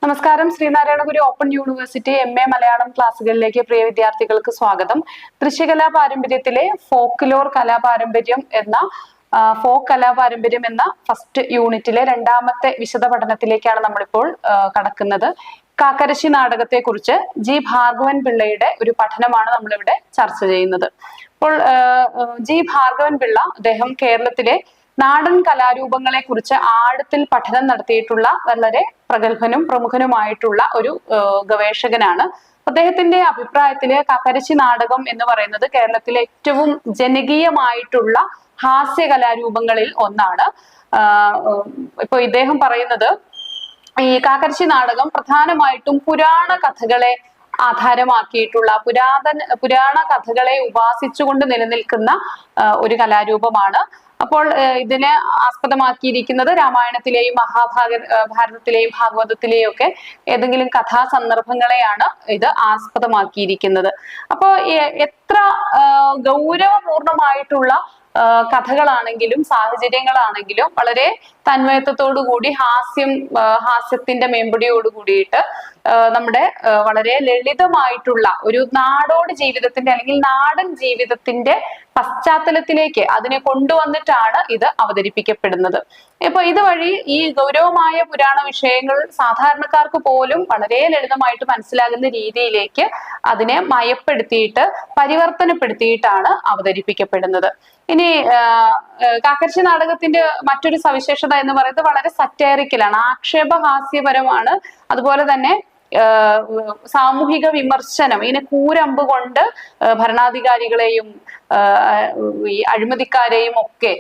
നമസ്കാരം. Sree Narayana Guru open university MA Malayalam ക്ലാസ്സുകളിലേക്ക് പ്രിയ വിദ്യാർത്ഥികൾക്ക് സ്വാഗതം. ദൃശ്യകലാ പാരമ്പര്യത്തിലെ ഫോക്ക്ലോർ കലാപാരമ്പര്യം എന്ന ഫസ്റ്റ് യൂണിറ്റിലെ രണ്ടാമത്തെ വിശദ പഠനത്തിലേക്കാണ് നമ്മളിപ്പോൾ കടക്കുന്നത്. കാക്കരശ്ശി നാടകത്തെ കുറിച്ച് ജി ഭാർഗവൻ പിള്ളയുടെ ഒരു പഠനമാണ് നമ്മളിവിടെ ചർച്ച ചെയ്യുന്നത്. അപ്പോൾ ജി ഭാർഗവൻ പിള്ള അദ്ദേഹം കേരളത്തിലെ നാടൻ കലാരൂപങ്ങളെ കുറിച്ച് ആഴത്തിൽ പഠനം നടത്തിയിട്ടുള്ള വളരെ പ്രഗത്ഭനും പ്രമുഖനുമായിട്ടുള്ള ഒരു ഗവേഷകനാണ്. അദ്ദേഹത്തിന്റെ അഭിപ്രായത്തില് കാക്കരശ്ശി നാടകം എന്ന് പറയുന്നത് കേരളത്തിലെ ഏറ്റവും ജനകീയമായിട്ടുള്ള ഹാസ്യ കലാരൂപങ്ങളിൽ ഒന്നാണ്. ഇപ്പൊ ഇദ്ദേഹം പറയുന്നത് ഈ കാക്കരശ്ശി നാടകം പ്രധാനമായിട്ടും പുരാണ കഥകളെ ആധാരമാക്കിയിട്ടുള്ള പുരാണ കഥകളെ ഉപാസിച്ചുകൊണ്ട് നിലനിൽക്കുന്ന ഒരു കലാരൂപമാണ്. അപ്പോൾ ഇതിനെ ആസ്പദമാക്കിയിരിക്കുന്നത് രാമായണത്തിലെയും ഭാരതത്തിലെയും ഭാഗവതത്തിലെയും ഒക്കെ ഏതെങ്കിലും കഥാസന്ദർഭങ്ങളെയാണ് ഇത് ആസ്പദമാക്കിയിരിക്കുന്നത്. അപ്പോൾ എത്ര ഗൗരവപൂർണമായിട്ടുള്ള കഥകളാണെങ്കിലും സാഹചര്യങ്ങളാണെങ്കിലും വളരെ തന്മയത്വത്തോടു കൂടി ഹാസ്യത്തിന്റെ മേമ്പടിയോട് കൂടിയിട്ട് നമ്മുടെ വളരെ ലളിതമായിട്ടുള്ള ഒരു നാടോടി ജീവിതത്തിന്റെ അല്ലെങ്കിൽ നാടൻ ജീവിതത്തിന്റെ പശ്ചാത്തലത്തിലേക്ക് അതിനെ കൊണ്ടുവന്നിട്ടാണ് ഇത് അവതരിപ്പിക്കപ്പെടുന്നത്. ഇപ്പൊ ഇതുവഴി ഈ ഗൗരവമായ പുരാണ വിഷയങ്ങൾ സാധാരണക്കാർക്ക് പോലും വളരെ ലളിതമായിട്ട് മനസ്സിലാകുന്ന രീതിയിലേക്ക് അതിനെ മയപ്പെടുത്തിയിട്ട് പരിവർത്തനപ്പെടുത്തിയിട്ടാണ് അവതരിപ്പിക്കപ്പെടുന്നത്. ഇനി കാക്കരശ്ശി നാടകത്തിന്റെ മറ്റൊരു സവിശേഷത എന്ന് പറയുന്നത് വളരെ സറ്റയറിക്കലാണ്, ആക്ഷേപഹാസ്യപരമാണ്. അതുപോലെ തന്നെ സാമൂഹിക വിമർശനം, ഇങ്ങനെ കൂരമ്പ് കൊണ്ട് ഭരണാധികാരികളെയും ഈ അഴിമതിക്കാരെയും ഒക്കെ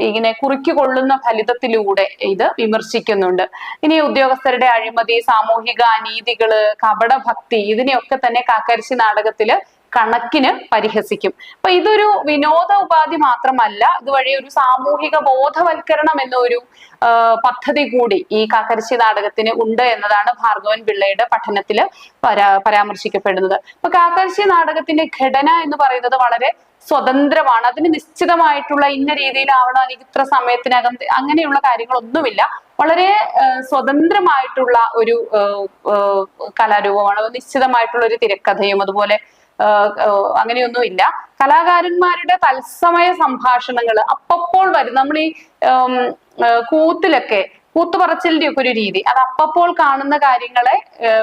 ഇങ്ങനെ കുറിക്കൊള്ളുന്ന ഫലിതത്തിലൂടെ ഇത് വിമർശിക്കുന്നുണ്ട്. ഇനി ഉദ്യോഗസ്ഥരുടെ അഴിമതി, സാമൂഹിക അനീതികള്, കപടഭക്തി, ഇതിനെയൊക്കെ തന്നെ കാക്കരശ്ശി നാടകത്തില് കണക്കിന് പരിഹസിക്കും. അപ്പൊ ഇതൊരു വിനോദ ഉപാധി മാത്രമല്ല, ഇതുവഴി ഒരു സാമൂഹിക ബോധവൽക്കരണം എന്നൊരു പദ്ധതി കൂടി ഈ കാക്കരശ്ശി നാടകത്തിന് ഉണ്ട് എന്നതാണ് ഭാർഗവൻ പിള്ളയുടെ പഠനത്തില് പരാമർശിക്കപ്പെടുന്നത്. അപ്പൊ കാക്കരശ്ശി നാടകത്തിന്റെ ഘടന എന്ന് പറയുന്നത് വളരെ സ്വതന്ത്രമാണ്. അതിന് നിശ്ചിതമായിട്ടുള്ള ഇന്ന രീതിയിലാവണം, അല്ലെങ്കിൽ ഇത്ര സമയത്തിനകം, അങ്ങനെയുള്ള കാര്യങ്ങളൊന്നുമില്ല. വളരെ സ്വതന്ത്രമായിട്ടുള്ള ഒരു കലാരൂപമാണ്. നിശ്ചിതമായിട്ടുള്ള ഒരു തിരക്കഥയും അതുപോലെ അങ്ങനെയൊന്നുമില്ല. കലാകാരന്മാരുടെ തത്സമയ സംഭാഷണങ്ങൾ അപ്പപ്പോൾ വരും. നമ്മൾ ഈ കൂത്തുപറച്ചിലിന്റെ ഒക്കെ ഒരു രീതി, അത് അപ്പപ്പോൾ കാണുന്ന കാര്യങ്ങളെ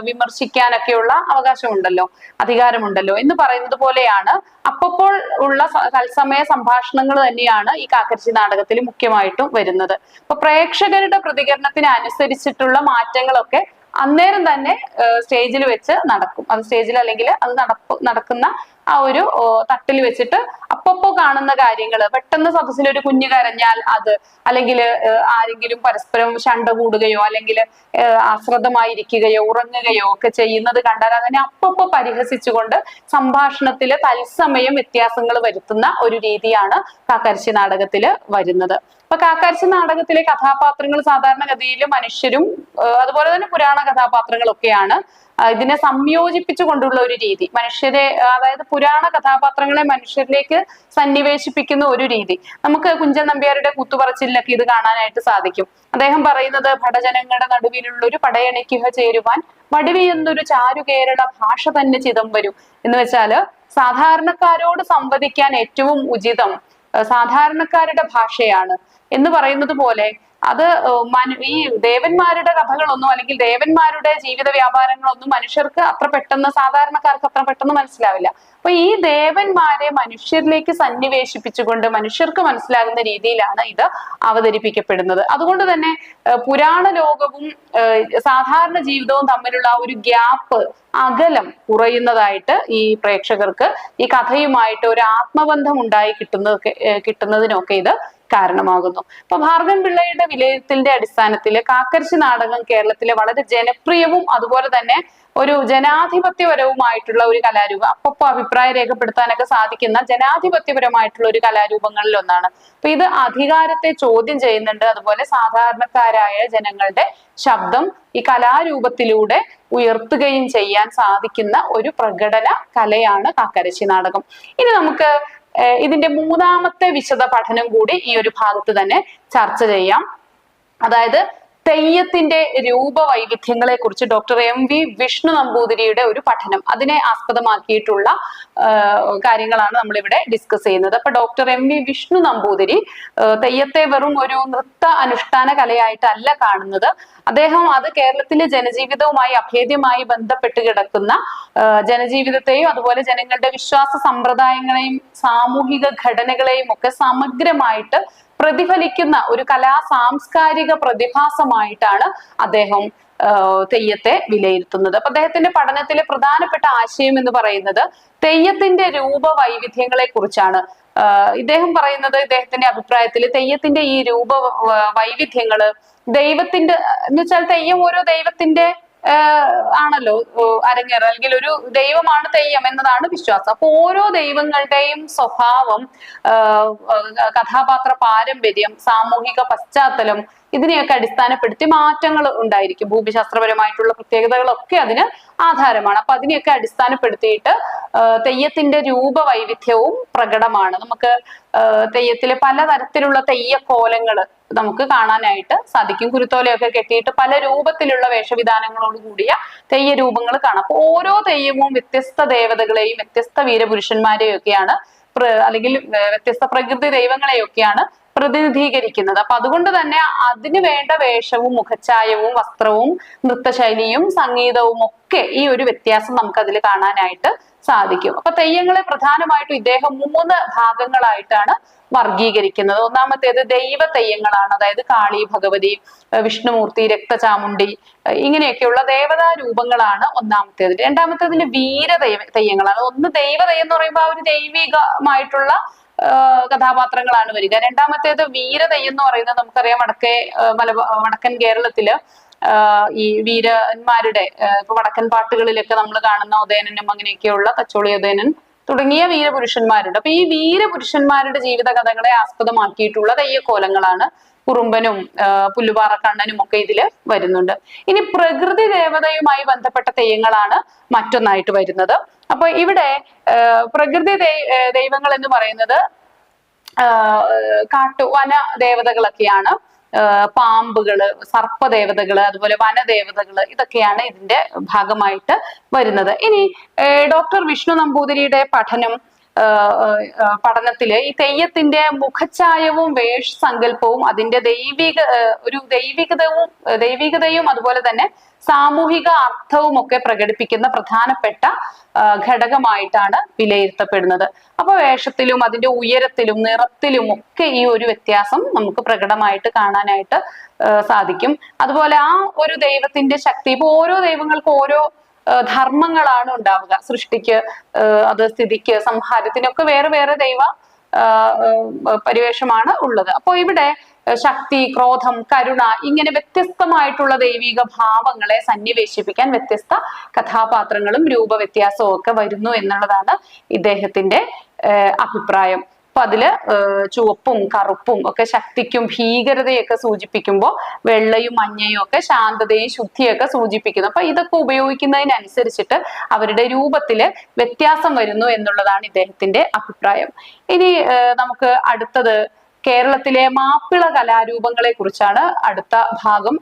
വിമർശിക്കാനൊക്കെയുള്ള അവകാശമുണ്ടല്ലോ, അധികാരമുണ്ടല്ലോ എന്ന് പറയുന്നത് പോലെയാണ് അപ്പപ്പോൾ ഉള്ള തത്സമയ സംഭാഷണങ്ങൾ തന്നെയാണ് ഈ കാക്കരശ്ശി നാടകത്തിൽ മുഖ്യമായിട്ടും വരുന്നത്. അപ്പൊ പ്രേക്ഷകരുടെ പ്രതികരണത്തിന് അനുസരിച്ചിട്ടുള്ള മാറ്റങ്ങളൊക്കെ അന്നേരം തന്നെ സ്റ്റേജിൽ വെച്ച് നടക്കും. അത് സ്റ്റേജിൽ അല്ലെങ്കിൽ അത് നടക്കുന്ന ആ ഒരു തട്ടിൽ വെച്ചിട്ട് അപ്പപ്പോ കാണുന്ന കാര്യങ്ങൾ, പെട്ടെന്ന് സദസ്സിൽ ഒരു കുഞ്ഞു കരഞ്ഞാൽ അത്, അല്ലെങ്കിൽ ആരെങ്കിലും പരസ്പരം ശണ്ട കൂടുകയോ അല്ലെങ്കിൽ അശ്രദ്ധമായിരിക്കുകയോ ഉറങ്ങുകയോ ഒക്കെ ചെയ്യുന്നത് കണ്ടാൽ അതിനെ അപ്പപ്പോ പരിഹസിച്ചുകൊണ്ട് സംഭാഷണത്തില് തത്സമയം വ്യത്യാസങ്ങൾ വരുത്തുന്ന ഒരു രീതിയാണ് കാക്കരശ്ശി നാടകത്തില് വരുന്നത്. അപ്പൊ കാക്കരശ്ശി നാടകത്തിലെ കഥാപാത്രങ്ങൾ സാധാരണഗതിയിൽ മനുഷ്യരും അതുപോലെ തന്നെ പുരാണ കഥാപാത്രങ്ങളൊക്കെയാണ്. ഇതിനെ സംയോജിപ്പിച്ചു കൊണ്ടുള്ള ഒരു രീതി, മനുഷ്യരെ, അതായത് പുരാണ കഥാപാത്രങ്ങളെ മനുഷ്യരിലേക്ക് സന്നിവേശിപ്പിക്കുന്ന ഒരു രീതി നമുക്ക് കുഞ്ചൻ നമ്പ്യാരുടെ കൂത്തുപറച്ചിലൊക്കെ ഇത് കാണാനായിട്ട് സാധിക്കും. അദ്ദേഹം പറയുന്നത്, ഭടജനങ്ങളുടെ നടുവിലുള്ള ഒരു പടയണിക്കുക ചേരുവാൻ വടിവെയ്യുന്നൊരു ചാരു കേരള ഭാഷ തന്നെ ചിതം വരും എന്ന് വെച്ചാല് സാധാരണക്കാരോട് സംവദിക്കാൻ ഏറ്റവും ഉചിതം സാധാരണക്കാരുടെ ഭാഷയാണ് എന്ന് പറയുന്നത് പോലെ അത് ഈ ദേവന്മാരുടെ കഥകളൊന്നും അല്ലെങ്കിൽ ദേവന്മാരുടെ ജീവിത വ്യാപാരങ്ങളൊന്നും മനുഷ്യർക്ക് അത്ര പെട്ടെന്ന്, സാധാരണക്കാർക്ക് അത്ര പെട്ടെന്ന് മനസ്സിലാവില്ല. അപ്പൊ ഈ ദേവന്മാരെ മനുഷ്യരിലേക്ക് സന്നിവേശിപ്പിച്ചുകൊണ്ട് മനുഷ്യർക്ക് മനസ്സിലാകുന്ന രീതിയിലാണ് ഇത് അവതരിപ്പിക്കപ്പെടുന്നത്. അതുകൊണ്ട് തന്നെ പുരാണ ലോകവും സാധാരണ ജീവിതവും തമ്മിലുള്ള ഒരു ഗ്യാപ്പ്, അകലം കുറയുന്നതായിട്ട് ഈ പ്രേക്ഷകർക്ക് ഈ കഥയുമായിട്ട് ഒരു ആത്മബന്ധം ഉണ്ടായി കിട്ടുന്നതിനൊക്കെ ഇത് കാരണമാകുന്നു. അപ്പൊ ഭാർഗവൻ പിള്ളയുടെ വിലയിരുത്തലിന്റെ അടിസ്ഥാനത്തിൽ കാക്കരശ്ശി നാടകം കേരളത്തിലെ വളരെ ജനപ്രിയവും അതുപോലെ തന്നെ ഒരു ജനാധിപത്യപരവുമായിട്ടുള്ള ഒരു കലാരൂപം, അപ്പൊ അഭിപ്രായം രേഖപ്പെടുത്താനൊക്കെ സാധിക്കുന്ന ജനാധിപത്യപരമായിട്ടുള്ള ഒരു കലാരൂപങ്ങളിൽ ഒന്നാണ്. അപ്പൊ ഇത് അധികാരത്തെ ചോദ്യം ചെയ്യുന്നുണ്ട്. അതുപോലെ സാധാരണക്കാരായ ജനങ്ങളുടെ ശബ്ദം ഈ കലാരൂപത്തിലൂടെ ഉയർത്തുകയും ചെയ്യാൻ സാധിക്കുന്ന ഒരു പ്രകടന കലയാണ് കാക്കരശ്ശി നാടകം. ഇനി നമുക്ക് ഇതിന്റെ മൂന്നാമത്തെ വിശദ പഠനം കൂടി ഈ ഒരു ഭാഗത്ത് തന്നെ ചർച്ച ചെയ്യാം. അതായത് തെയ്യത്തിന്റെ രൂപവൈവിധ്യങ്ങളെ കുറിച്ച് ഡോക്ടർ MV വിഷ്ണു നമ്പൂതിരിയുടെ ഒരു പഠനം, അതിനെ ആസ്പദമാക്കിയിട്ടുള്ള കാര്യങ്ങളാണ് നമ്മൾ ഇവിടെ ഡിസ്കസ് ചെയ്യുന്നത്. അപ്പൊ ഡോക്ടർ MV വിഷ്ണു നമ്പൂതിരി തെയ്യത്തെ വെറും ഒരു നൃത്ത അനുഷ്ഠാന കലയായിട്ടല്ല കാണുന്നത്. അദ്ദേഹം അത് കേരളത്തിലെ ജനജീവിതവുമായി അഭേദ്യമായി ബന്ധപ്പെട്ട് കിടക്കുന്ന ജനജീവിതത്തെയും അതുപോലെ ജനങ്ങളുടെ വിശ്വാസ സമ്പ്രദായങ്ങളെയും സാമൂഹിക ഘടനകളെയും ഒക്കെ സമഗ്രമായിട്ട് പ്രതിഫലിക്കുന്ന ഒരു സാംസ്കാരിക പ്രതിഭാസമായിട്ടാണ് അദ്ദേഹം തെയ്യത്തെ വിലയിരുത്തുന്നത്. അപ്പൊ അദ്ദേഹത്തിന്റെ പഠനത്തിലെ പ്രധാനപ്പെട്ട ആശയം എന്ന് പറയുന്നത് തെയ്യത്തിന്റെ രൂപവൈവിധ്യങ്ങളെ കുറിച്ചാണ്. ഇദ്ദേഹം പറയുന്നത്, ഇദ്ദേഹത്തിന്റെ അഭിപ്രായത്തിൽ തെയ്യത്തിന്റെ ഈ വൈവിധ്യങ്ങള് ദൈവത്തിന്റെ എന്ന് വെച്ചാൽ തെയ്യം ഓരോ ദൈവത്തിന്റെ ആണല്ലോ അരങ്ങേറ, അല്ലെങ്കിൽ ഒരു ദൈവമാണ് തെയ്യം എന്നതാണ് വിശ്വാസം. അപ്പൊ ഓരോ ദൈവങ്ങളുടെയും സ്വഭാവം, കഥാപാത്ര പാരമ്പര്യം, സാമൂഹിക പശ്ചാത്തലം, ഇതിനെയൊക്കെ അടിസ്ഥാനപ്പെടുത്തി മാറ്റങ്ങൾ ഉണ്ടായിരിക്കും. ഭൂമിശാസ്ത്രപരമായിട്ടുള്ള പ്രത്യേകതകളൊക്കെ അതിന് ആധാരമാണ്. അപ്പൊ അതിനെയൊക്കെ അടിസ്ഥാനപ്പെടുത്തിയിട്ട് തെയ്യത്തിന്റെ രൂപവൈവിധ്യവും പ്രകടമാണ്. നമുക്ക് തെയ്യത്തിലെ പലതരത്തിലുള്ള തെയ്യക്കോലങ്ങൾ നമുക്ക് കാണാനായിട്ട് സാധിക്കും. കുരുത്തോലയൊക്കെ കെട്ടിയിട്ട് പല രൂപത്തിലുള്ള വേഷവിധാനങ്ങളോട് കൂടിയ തെയ്യ രൂപങ്ങൾ കാണാം. അപ്പൊ ഓരോ തെയ്യവും വ്യത്യസ്ത ദേവതകളെയും വ്യത്യസ്ത വീരപുരുഷന്മാരെയും ഒക്കെയാണ്, അല്ലെങ്കിൽ വ്യത്യസ്ത പ്രകൃതി ദൈവങ്ങളെയൊക്കെയാണ് പ്രതിനിധീകരിക്കുന്നത്. അപ്പൊ അതുകൊണ്ട് തന്നെ അതിന് വേണ്ട വേഷവും മുഖച്ഛായവും വസ്ത്രവും നൃത്തശൈലിയും സംഗീതവും ഒക്കെ ഈ ഒരു വ്യത്യാസം നമുക്ക് അതിൽ കാണാനായിട്ട് സാധിക്കും. അപ്പൊ തെയ്യങ്ങളെ പ്രധാനമായിട്ടും ഇദ്ദേഹം 3 ഭാഗങ്ങളായിട്ടാണ് വർഗീകരിക്കുന്നത്. ഒന്നാമത്തേത് ദൈവ തെയ്യങ്ങളാണ്, അതായത് കാളി, ഭഗവതി, വിഷ്ണുമൂർത്തി, രക്തചാമുണ്ടി, ഇങ്ങനെയൊക്കെയുള്ള ദേവതാ രൂപങ്ങളാണ് ഒന്നാമത്തേത്. രണ്ടാമത്തേതിൽ തെയ്യങ്ങളാണ്. ഒന്ന് ദൈവതെയ്യം എന്ന് പറയുമ്പോൾ ആ ഒരു ദൈവികമായിട്ടുള്ള കഥാപാത്രങ്ങളാണ് വരിക. രണ്ടാമത്തേത് വീരതെയ്യം എന്ന് പറയുന്നത് നമുക്കറിയാം, വടക്കൻ കേരളത്തില് ഈ വീരന്മാരുടെ ഇപ്പൊ വടക്കൻ പാട്ടുകളിലൊക്കെ നമ്മൾ കാണുന്ന ഉദയനനും അങ്ങനെയൊക്കെയുള്ള തച്ചോളി ഉദയനൻ തുടങ്ങിയ വീരപുരുഷന്മാരുണ്ട്. അപ്പൊ ഈ വീരപുരുഷന്മാരുടെ ജീവിത കഥകളെ ആസ്പദമാക്കിയിട്ടുള്ള തെയ്യക്കോലങ്ങളാണ്. കുറുമ്പനും പുല്ലുപാറക്കണ്ണനും ഒക്കെ ഇതില് വരുന്നുണ്ട്. ഇനി പ്രകൃതി ദേവതയുമായി ബന്ധപ്പെട്ട തെയ്യങ്ങളാണ് മറ്റൊന്നായിട്ട് വരുന്നത്. അപ്പൊ ഇവിടെ പ്രകൃതി ദൈവങ്ങൾ എന്ന് പറയുന്നത് വന ദേവതകളൊക്കെയാണ്. പാമ്പുകള്, സർപ്പദേവതകള്, അതുപോലെ വനദേവതകള്, ഇതൊക്കെയാണ് ഇതിന്റെ ഭാഗമായിട്ട് വരുന്നത്. ഇനി ഡോക്ടർ വിഷ്ണു നമ്പൂതിരിയുടെ പഠനത്തില് ഈ തെയ്യത്തിന്റെ മുഖച്ഛായവും വേഷസങ്കല്പവും അതിന്റെ ദൈവികതയും അതുപോലെ തന്നെ സാമൂഹിക അർത്ഥവും ഒക്കെ പ്രകടിപ്പിക്കുന്ന പ്രധാനപ്പെട്ട ഘടകമായിട്ടാണ് വിലയിരുത്തപ്പെടുന്നത്. അപ്പൊ വേഷത്തിലും അതിന്റെ ഉയരത്തിലും നിറത്തിലും ഒക്കെ ഈ ഒരു വ്യത്യാസം നമുക്ക് പ്രകടമായിട്ട് കാണാനായിട്ട് സാധിക്കും. അതുപോലെ ആ ഒരു ദൈവത്തിന്റെ ശക്തി, ഇപ്പൊ ഓരോ ദൈവങ്ങൾക്കും ഓരോ ധർമ്മങ്ങളാണ് ഉണ്ടാവുക. സൃഷ്ടിക്ക്, അത് സ്ഥിതിക്ക്, സംഹാരത്തിനൊക്കെ വേറെ വേറെ ദൈവ പരിവേഷമാണ് ഉള്ളത്. അപ്പോൾ ഇവിടെ ശക്തി, ക്രോധം, കരുണ, ഇങ്ങനെ വ്യത്യസ്തമായിട്ടുള്ള ദൈവിക ഭാവങ്ങളെ സന്നിവേശിപ്പിക്കാൻ വ്യത്യസ്ത കഥാപാത്രങ്ങളും രൂപവ്യത്യാസവും ഒക്കെ വരുന്നു എന്നുള്ളതാണ് ഇദ്ദേഹത്തിന്റെ അഭിപ്രായം. അപ്പൊ അതില് ചുവപ്പും കറുപ്പും ഒക്കെ ശക്തിക്കും ഭീകരതയൊക്കെ സൂചിപ്പിക്കുമ്പോൾ വെള്ളയും മഞ്ഞയും ഒക്കെ ശാന്തതയും ശുദ്ധിയൊക്കെ സൂചിപ്പിക്കുന്നു. അപ്പൊ ഇതൊക്കെ ഉപയോഗിക്കുന്നതിനനുസരിച്ചിട്ട് അവരുടെ രൂപത്തില് വ്യത്യാസം വരുന്നു എന്നുള്ളതാണ് ഇദ്ദേഹത്തിന്റെ അഭിപ്രായം. ഇനി നമുക്ക് അടുത്തത് കേരളത്തിലെ മാപ്പിള കലാരൂപങ്ങളെ കുറിച്ചാണ് അടുത്ത ഭാഗം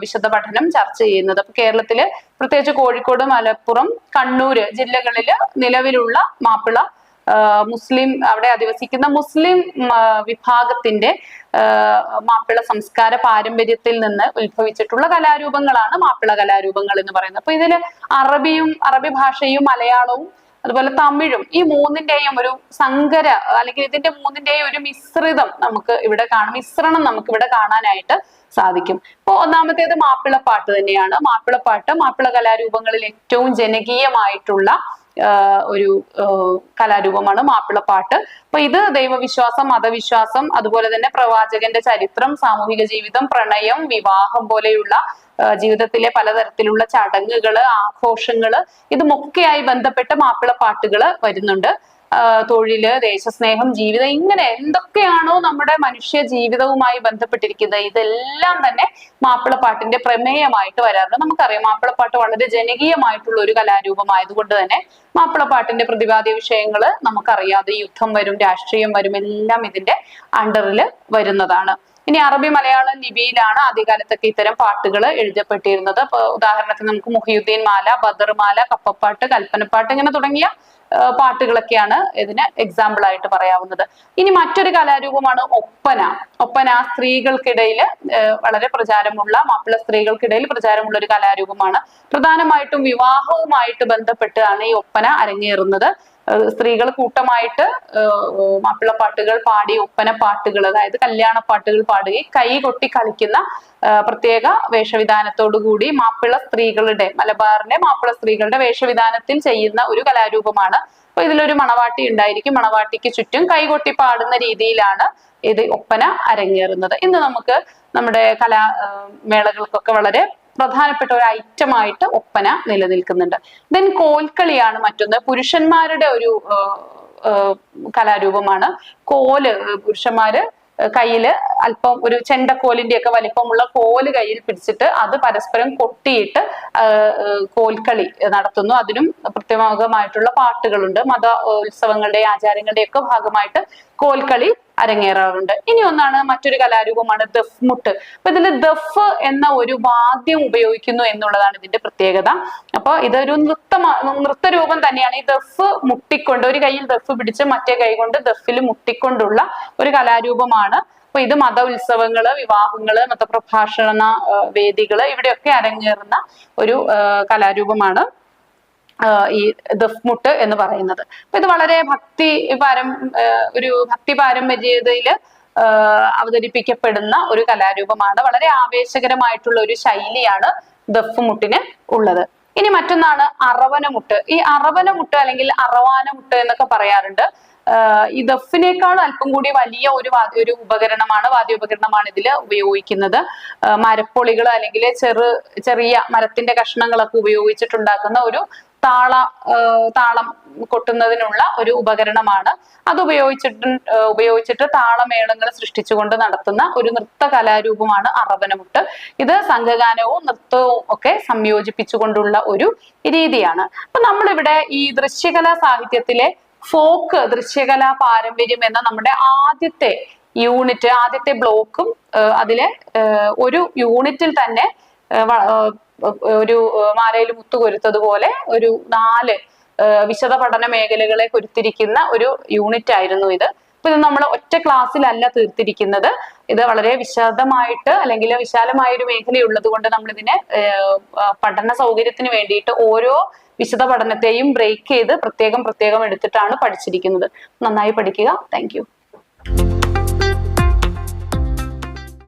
വിശദ പഠനം ചർച്ച ചെയ്യുന്നത്. അപ്പൊ കേരളത്തില് പ്രത്യേകിച്ച് കോഴിക്കോട്, മലപ്പുറം, കണ്ണൂര് ജില്ലകളില് നിലവിലുള്ള മാപ്പിള മുസ്ലിം, അവിടെ അധിവസിക്കുന്ന മുസ്ലിം വിഭാഗത്തിന്റെ മാപ്പിള സംസ്കാര പാരമ്പര്യത്തിൽ നിന്ന് ഉത്ഭവിച്ചിട്ടുള്ള കലാരൂപങ്ങളാണ് മാപ്പിള കലാരൂപങ്ങൾ എന്ന് പറയുന്നത്. അപ്പൊ ഇതില് അറബി ഭാഷയും മലയാളവും അതുപോലെ തമിഴും, ഈ മൂന്നിന്റെയും ഒരു സങ്കര, അല്ലെങ്കിൽ ഇതിന്റെ മൂന്നിന്റെയും ഒരു മിശ്രിതം നമുക്ക് ഇവിടെ മിശ്രണം നമുക്ക് ഇവിടെ കാണാനായിട്ട് സാധിക്കും. ഇപ്പൊ ഒന്നാമത്തേത് മാപ്പിളപ്പാട്ട് തന്നെയാണ്. മാപ്പിള കലാരൂപങ്ങളിൽ ഏറ്റവും ജനകീയമായിട്ടുള്ള ഒരു കലാരൂപമാണ് മാപ്പിളപ്പാട്ട്. അപ്പൊ ഇത് ദൈവവിശ്വാസം, മതവിശ്വാസം, അതുപോലെ തന്നെ പ്രവാചകന്റെ ചരിത്രം, സാമൂഹിക ജീവിതം, പ്രണയം, വിവാഹം പോലെയുള്ള ജീവിതത്തിലെ പലതരത്തിലുള്ള ചടങ്ങുകള്, ആഘോഷങ്ങള്, ഇതുമൊക്കെയായി ബന്ധപ്പെട്ട മാപ്പിളപ്പാട്ടുകള് വരുന്നുണ്ട്. തൊഴില്, ദേശസ്നേഹം, ജീവിതം, ഇങ്ങനെ എന്തൊക്കെയാണോ നമ്മുടെ മനുഷ്യ ജീവിതവുമായി ബന്ധപ്പെട്ടിരിക്കുന്നത് ഇതെല്ലാം തന്നെ മാപ്പിളപ്പാട്ടിന്റെ പ്രമേയമായിട്ട് വരാറുണ്ട്. നമുക്കറിയാം മാപ്പിളപ്പാട്ട് വളരെ ജനകീയമായിട്ടുള്ള ഒരു കലാരൂപമായതുകൊണ്ട് തന്നെ മാപ്പിളപ്പാട്ടിന്റെ പ്രതിപാദ്യ വിഷയങ്ങള് നമുക്കറിയാതെ യുദ്ധം വരും, രാഷ്ട്രീയം വരും, എല്ലാം ഇതിന്റെ അണ്ടറിൽ വരുന്നതാണ്. ഇനി അറബി മലയാളം ലിപിയിലാണ് ആദ്യകാലത്തൊക്കെ ഇത്തരം പാട്ടുകൾ എഴുതപ്പെട്ടിരുന്നത്. ഇപ്പൊ ഉദാഹരണത്തിന് നമുക്ക് മുഹിയുദ്ദീൻ മാല, ബദർമാല, കപ്പപ്പാട്ട്, കൽപ്പനപ്പാട്ട് ഇങ്ങനെ തുടങ്ങിയ പാട്ടുകളൊക്കെയാണ് ഇതിന് എക്സാമ്പിൾ ആയിട്ട് പറയാവുന്നത്. ഇനി മറ്റൊരു കലാരൂപമാണ് ഒപ്പന. ഒപ്പന സ്ത്രീകൾക്കിടയിൽ വളരെ പ്രചാരമുള്ള, മാപ്പിള സ്ത്രീകൾക്കിടയിൽ പ്രചാരമുള്ള ഒരു കലാരൂപമാണ്. പ്രധാനമായിട്ടും വിവാഹവുമായിട്ട് ബന്ധപ്പെട്ടാണ് ഈ ഒപ്പന അരങ്ങേറുന്നത്. സ്ത്രീകൾ കൂട്ടമായിട്ട് മാപ്പിളപ്പാട്ടുകൾ പാടി, ഒപ്പന പാട്ടുകൾ, അതായത് കല്യാണ പാട്ടുകൾ പാടുകയും കൈ കൊട്ടി കളിക്കുന്ന പ്രത്യേക വേഷവിധാനത്തോടുകൂടി മാപ്പിള സ്ത്രീകളുടെ, മലബാറിന്റെ മാപ്പിള സ്ത്രീകളുടെ വേഷവിധാനത്തിൽ ചെയ്യുന്ന ഒരു കലാരൂപമാണ്. അപ്പൊ ഇതിലൊരു മണവാട്ടി ഉണ്ടായിരിക്കും. മണവാട്ടിക്ക് ചുറ്റും കൈകൊട്ടി പാടുന്ന രീതിയിലാണ് ഇത് ഒപ്പന അരങ്ങേറുന്നത്. ഇന്ന് നമുക്ക് നമ്മുടെ കലാമേളകൾക്കൊക്കെ വളരെ പ്രധാനപ്പെട്ട ഒരു ഐറ്റമായിട്ട് ഒപ്പന നിലനിൽക്കുന്നുണ്ട്. ദെൻ കോൽക്കളിയാണ് മറ്റൊന്ന്. പുരുഷന്മാരുടെ ഒരു കലാരൂപമാണ്. കോല്, പുരുഷന്മാര് കയ്യില് അല്പം ഒരു ചെണ്ടക്കോലിന്റെ ഒക്കെ വലിപ്പമുള്ള കോല് കയ്യിൽ പിടിച്ചിട്ട് അത് പരസ്പരം കൊട്ടിയിട്ട് കോൽക്കളി നടത്തുന്നു. അതിനും പ്രത്യേകമായിട്ടുള്ള പാട്ടുകളുണ്ട്. മത ഉത്സവങ്ങളുടെ, ആചാരങ്ങളുടെ ഒക്കെ ഭാഗമായിട്ട് കോൽക്കളി അരങ്ങേറാറുണ്ട്. ഇനി ഒന്നാണ്, മറ്റൊരു കലാരൂപമാണ് ദഫ് മുട്ട്. അപ്പൊ ഇതിൽ ദഫ് എന്ന ഒരു വാദ്യം ഉപയോഗിക്കുന്നു എന്നുള്ളതാണ് ഇതിന്റെ പ്രത്യേകത. അപ്പൊ ഇതൊരു നൃത്തരൂപം തന്നെയാണ്. ഈ ദഫ് മുട്ടിക്കൊണ്ട്, ഒരു കയ്യിൽ ദഫ് പിടിച്ച് മറ്റേ കൈ കൊണ്ട് ദഫിൽ മുട്ടിക്കൊണ്ടുള്ള ഒരു കലാരൂപമാണ്. അപ്പൊ ഇത് മത ഉത്സവങ്ങള്, വിവാഹങ്ങള്, മതപ്രഭാഷണ വേദികള് ഇവിടെയൊക്കെ അരങ്ങേറുന്ന ഒരു കലാരൂപമാണ് ഈ ദഫ്മുട്ട് എന്ന് പറയുന്നത്. അപ്പൊ ഇത് വളരെ ഒരു ഭക്തി പാരമ്പര്യതയില് അവതരിപ്പിക്കപ്പെടുന്ന ഒരു കലാരൂപമാണ്. വളരെ ആവേശകരമായിട്ടുള്ള ഒരു ശൈലിയാണ് ദഫ്മുട്ടിന് ഉള്ളത്. ഇനി മറ്റൊന്നാണ് അറവനമുട്ട്. ഈ അറവനമുട്ട് അല്ലെങ്കിൽ അറവാനമുട്ട് എന്നൊക്കെ പറയാറുണ്ട്. ഈ ദഫിനേക്കാൾ അല്പം കൂടി വലിയ ഒരു ഉപകരണമാണ്, വാദ്യോപകരണമാണ് ഇതിൽ ഉപയോഗിക്കുന്നത്. മരപ്പൊളികൾ അല്ലെങ്കിൽ ചെറിയ മരത്തിന്റെ കഷ്ണങ്ങളൊക്കെ ഉപയോഗിച്ചിട്ടുണ്ടാക്കുന്ന ഒരു താളം കൊട്ടുന്നതിനുള്ള ഒരു ഉപകരണമാണ്. അത് ഉപയോഗിച്ചിട്ട് താളമേളങ്ങൾ സൃഷ്ടിച്ചുകൊണ്ട് നടത്തുന്ന ഒരു നൃത്ത കലാരൂപമാണ് അറവനമുട്ട്. ഇത് സംഘഗാനവും നൃത്തവും ഒക്കെ സംയോജിപ്പിച്ചുകൊണ്ടുള്ള ഒരു രീതിയാണ്. അപ്പൊ നമ്മളിവിടെ ഈ ദൃശ്യകലാ സാഹിത്യത്തിലെ ഫോക്ക് ദൃശ്യകലാ പാരമ്പര്യം എന്ന നമ്മുടെ ആദ്യത്തെ യൂണിറ്റ്, ആദ്യത്തെ ബ്ലോക്കും അതിലെ ഒരു യൂണിറ്റിൽ തന്നെ ഒരു മാലയിൽ മുത്തുകൊരുത്തതുപോലെ ഒരു 4 വിശദ പഠന മേഖലകളെ കൊരുത്തിരിക്കുന്ന ഒരു യൂണിറ്റ് ആയിരുന്നു ഇത്. അപ്പൊ ഇത് നമ്മൾ ഒറ്റ ക്ലാസ്സിലല്ല തീർത്തിരിക്കുന്നത്. ഇത് വളരെ വിശദമായിട്ട് അല്ലെങ്കിൽ വിശാലമായ ഒരു മേഖലയുള്ളത് കൊണ്ട് നമ്മൾ ഇതിനെ പഠന സൗകര്യത്തിന് വേണ്ടിയിട്ട് ഓരോ വിശദ പഠനത്തെയും ബ്രേക്ക് ചെയ്ത് പ്രത്യേകം എടുത്തിട്ടാണ് പഠിച്ചിരിക്കുന്നത്. നന്നായി പഠിക്കുക. Thank you.